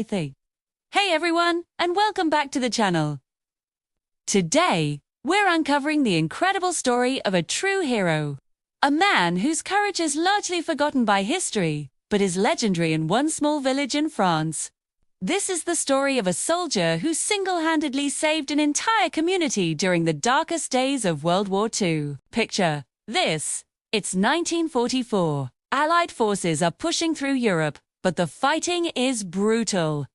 WWII. Hey everyone, and welcome back to the channel. Today, we're uncovering the incredible story of a true hero. A man whose courage is largely forgotten by history, but is legendary in one small village in France. This is the story of a soldier who single-handedly saved an entire community during the darkest days of World War II. Picture this. It's 1944. Allied forces are pushing through Europe, but the fighting is brutal.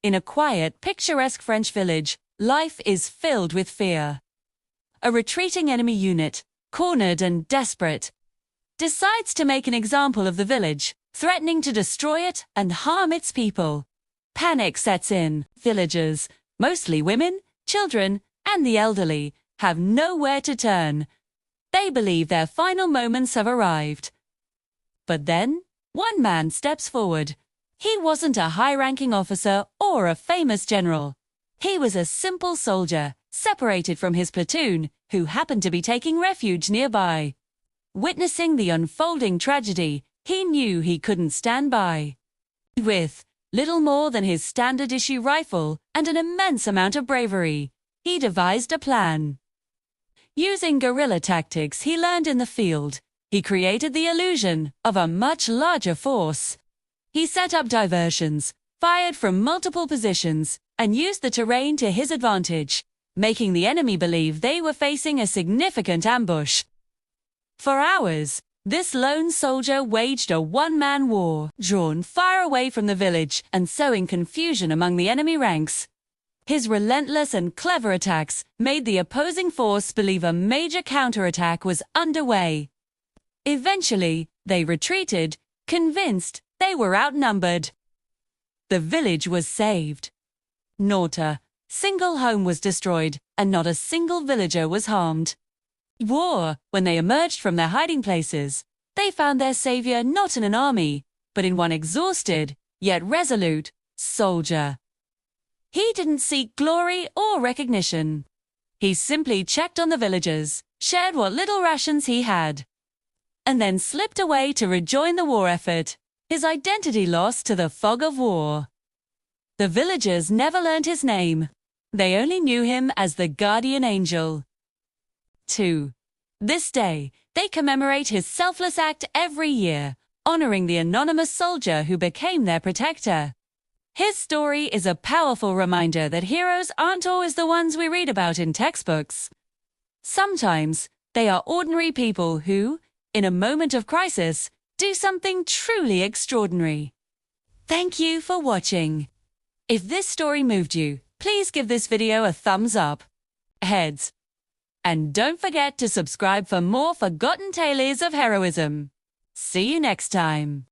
In a quiet, picturesque French village, life is filled with fear. A retreating enemy unit, cornered and desperate, decides to make an example of the village, threatening to destroy it and harm its people. Panic sets in. Villagers, mostly women, children, and the elderly, have nowhere to turn. They believe their final moments have arrived. But then, one man steps forward. He wasn't a high-ranking officer or a famous general. He was a simple soldier, separated from his platoon, who happened to be taking refuge nearby. Witnessing the unfolding tragedy, he knew he couldn't stand by. With little more than his standard-issue rifle and an immense amount of bravery, he devised a plan. Using guerrilla tactics he learned in the field, he created the illusion of a much larger force. He set up diversions, fired from multiple positions, and used the terrain to his advantage, making the enemy believe they were facing a significant ambush. For hours, this lone soldier waged a one-man war, drawn far away from the village and sowing confusion among the enemy ranks. His relentless and clever attacks made the opposing force believe a major counterattack was underway. Eventually, they retreated, convinced they were outnumbered. The village was saved. Not a single home was destroyed, and not a single villager was harmed. When they emerged from their hiding places, they found their savior not in an army, but in one exhausted, yet resolute, soldier. He didn't seek glory or recognition. He simply checked on the villagers, shared what little rations he had, and then slipped away to rejoin the war effort, his identity lost to the fog of war. The villagers never learned his name. They only knew him as the guardian angel. To this day, they commemorate his selfless act every year, honoring the anonymous soldier who became their protector. His story is a powerful reminder that heroes aren't always the ones we read about in textbooks. Sometimes, they are ordinary people who, in a moment of crisis, do something truly extraordinary. Thank you for watching. If this story moved you, please give this video a thumbs up. Heads. And don't forget to subscribe for more forgotten tales of heroism. See you next time.